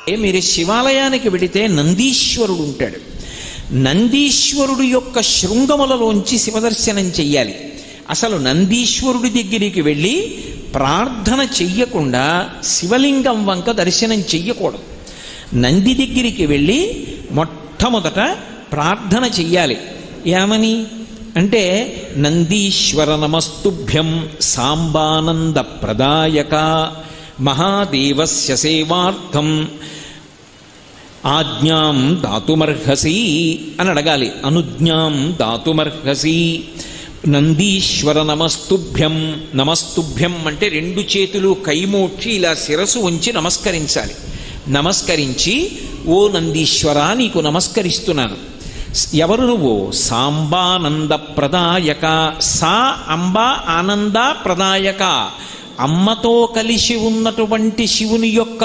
మీరు శివాలయానికి వెడితే నందీశ్వరుడు ఉంటాడు. నందీశ్వరుడు యొక్క శృంగములలోంచి శివదర్శనం చెయ్యాలి. అసలు నందీశ్వరుడి దగ్గరికి వెళ్ళి ప్రార్థన చెయ్యకుండా శివలింగం వంక దర్శనం చెయ్యకూడదు. నంది దగ్గరికి వెళ్ళి మొట్టమొదట ప్రార్థన చెయ్యాలి. ఏమని అంటే, నందీశ్వర నమస్తుభ్యం సాంబానంద ప్రదాయక మహాదేవస్య సేవార్థం ఆజ్ఞాం దాతుమర్హసి అని అడగాలి. అనుజ్ఞాం దాతుమర్హసి. నందీశ్వర నమస్తుభ్యం. నమస్తుభ్యం అంటే రెండు చేతులు కైమోడ్చి ఇలా శిరసు ఉంచి నమస్కరించాలి. నమస్కరించి, ఓ నందీశ్వర నీకు నమస్కరిస్తున్నాను. ఎవరు నువ్వు? సాంబానంద ప్రదాయక. సా అంబ ఆనంద ప్రదాయక. అమ్మతో కలిసి ఉన్నటువంటి శివుని యొక్క